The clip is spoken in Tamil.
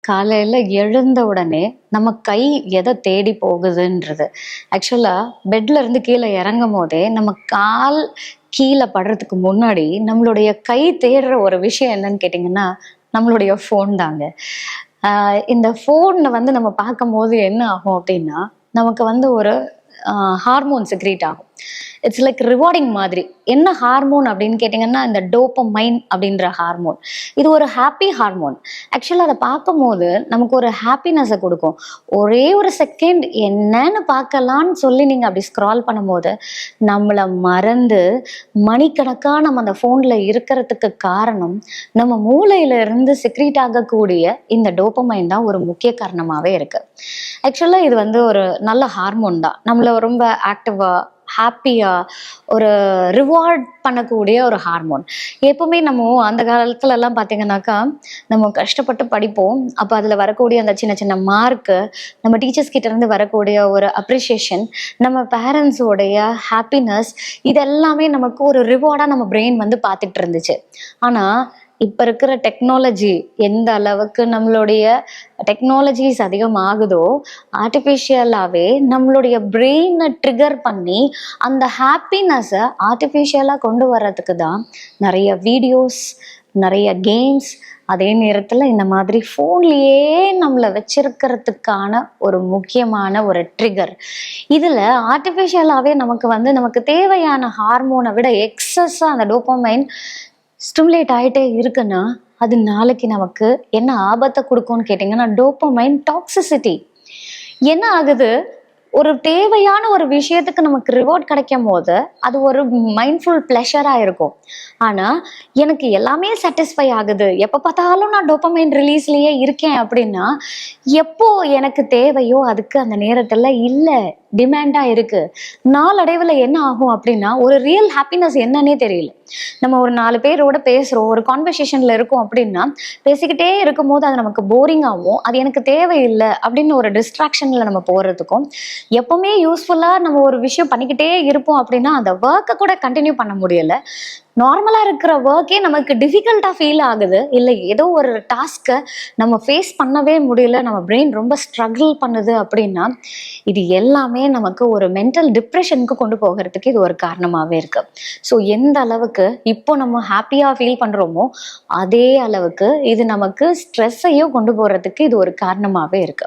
காலையில எழுந்த உடனே நம்ம கை எதை தேடி போகுதுன்றது. ஆக்சுவலா பெட்ல இருந்து கீழே இறங்கும் போதே நம்ம கால் கீழே படுறதுக்கு முன்னாடி நம்மளுடைய கை தேடுற ஒரு விஷயம் என்னன்னு கேட்டிங்கன்னா, நம்மளுடைய ஃபோன் தாங்க. இந்த ஃபோன்ல வந்து நம்ம பார்க்கும்போது என்ன ஆகும் அப்படின்னா, நமக்கு வந்து ஒரு ஹார்மோன் செக்ரீட் ஆகும். இட்ஸ் லைக் ரிவார்டிங் மாதிரி. என்ன ஹார்மோன் அப்படின்னு கேட்டிங்கன்னா, இந்த டோப்பமைன் அப்படின்ற ஹார்மோன். இது ஒரு ஹாப்பி ஹார்மோன். ஆக்சுவலா அத பார்க்கும்போது நமக்கு ஒரு ஹாப்பினஸ குடுக்கும். ஒரே ஒரு செகண்ட் என்னன்னு பார்க்கலான்னு சொல்லி நீங்க அப்படி ஸ்க்ரால் பண்ணும்போது, நம்மள மறந்து மணிக்கணக்கா நம்ம அந்த ஃபோன்ல இருக்கறதுக்கு காரணம், நம்ம மூளையில இருந்து செக்ரீட் ஆகக்கூடிய இந்த டோப்பமைன் தான் ஒரு முக்கிய காரணமாவே இருக்கு. ஆக்சுவலா இது வந்து ஒரு நல்ல ஹார்மோன் தான். நம்மள ரொம்ப ஆக்டிவா, ஹாப்பியா, ஒரு ரிவார்ட் பண்ணக்கூடிய ஒரு ஹார்மோன். எப்பவுமே நம்ம அந்த காலத்துல எல்லாம் பாத்தீங்கன்னாக்கா, நம்ம கஷ்டப்பட்டு படிப்போம். அப்ப அதுல வரக்கூடிய அந்த சின்ன சின்ன மார்க்கு, நம்ம டீச்சர்ஸ் கிட்ட இருந்து வரக்கூடிய ஒரு அப்ரிசியேஷன், நம்ம பேரண்ட்ஸோடைய ஹாப்பினஸ், இது எல்லாமே நமக்கு ஒரு ரிவார்டா நம்ம பிரெயின் வந்து பார்த்துட்டு இருந்துச்சு. ஆனா இப்ப இருக்கிற டெக்னாலஜி எந்த அளவுக்கு நம்மளுடைய டெக்னாலஜிஸ் அதிகமாகுதோ, ஆர்டிஃபிஷியலாவே நம்மளுடைய பிரெயினை ட்ரிகர் பண்ணி அந்த ஹாப்பினஸை ஆர்டிஃபிஷியலா கொண்டு வர்றதுக்கு தான் நிறைய வீடியோஸ், நிறைய கேம்ஸ், அதே நேரத்துல இந்த மாதிரி ஃபோன்லயே நம்மளை வச்சிருக்கிறதுக்கான ஒரு முக்கியமான ஒரு ட்ரிகர். இதுல ஆர்டிஃபிஷியலாவே நமக்கு வந்து நமக்கு தேவையான ஹார்மோனை விட எக்ஸஸா அந்த டோபமைன் ஸ்டிமுலேட் ஆயிட்டே இருக்குன்னா, அது நாளைக்கு நமக்கு என்ன ஆபத்தை கொடுக்கும்னு கேட்டிங்கன்னா, டோபமைன் டாக்ஸிசிட்டி. என்ன ஆகுது, ஒரு தேவையான ஒரு விஷயத்துக்கு நமக்கு ரிவார்ட் கிடைக்கும் போது அது ஒரு மைண்ட்ஃபுல் ப்ளஷரா இருக்கும். ஆனா எனக்கு எல்லாமே சாட்டிஸ்ஃபை ஆகுது, எப்ப பார்த்தாலும் நான் டோபமைன் ரிலீஸ்லயே இருக்கேன் அப்படின்னா, எப்போ எனக்கு தேவையோ அதுக்கு அந்த நேரத்துல இல்ல, டிமாண்டா இருக்கு. நாளடைவுல என்ன ஆகும் அப்படின்னா, ஒரு ரியல் ஹாப்பினஸ் என்னன்னே தெரியல. நம்ம ஒரு 4 பேரோட பேசுறோம், ஒரு கான்வர்சேஷன்ல இருக்கோம் அப்படின்னா, பேசிக்கிட்டே இருக்கும் போது அது நமக்கு போரிங் ஆகும், அது எனக்கு தேவையில்லை அப்படின்னு ஒரு டிஸ்ட்ராக்ஷன்ல நம்ம போறதுக்கும், எப்பவுமே யூஸ்ஃபுல்லா நம்ம ஒரு விஷயம் பண்ணிக்கிட்டே இருப்போம் அப்படின்னா அந்த ஒர்க்கை கூட கண்டினியூ பண்ண முடியல. நார்மலா இருக்கிற ஒர்க்கே நமக்கு டிஃபிகல்ட்டா ஃபீல் ஆகுது, இல்லை ஏதோ ஒரு டாஸ்க்கை நம்ம ஃபேஸ் பண்ணவே முடியல, நம்ம பிரெயின் ரொம்ப ஸ்ட்ரகிள் பண்ணுது அப்படின்னா, இது எல்லாமே நமக்கு ஒரு மென்டல் டிப்ரெஷனுக்கு கொண்டு போகிறதுக்கு இது ஒரு காரணமாகவே இருக்கு. ஸோ எந்த அளவுக்கு இப்போ நம்ம ஹாப்பியாக ஃபீல் பண்ணுறோமோ, அதே அளவுக்கு இது நமக்கு ஸ்ட்ரெஸ்ஸையும் கொண்டு போகிறதுக்கு இது ஒரு காரணமாகவே இருக்கு.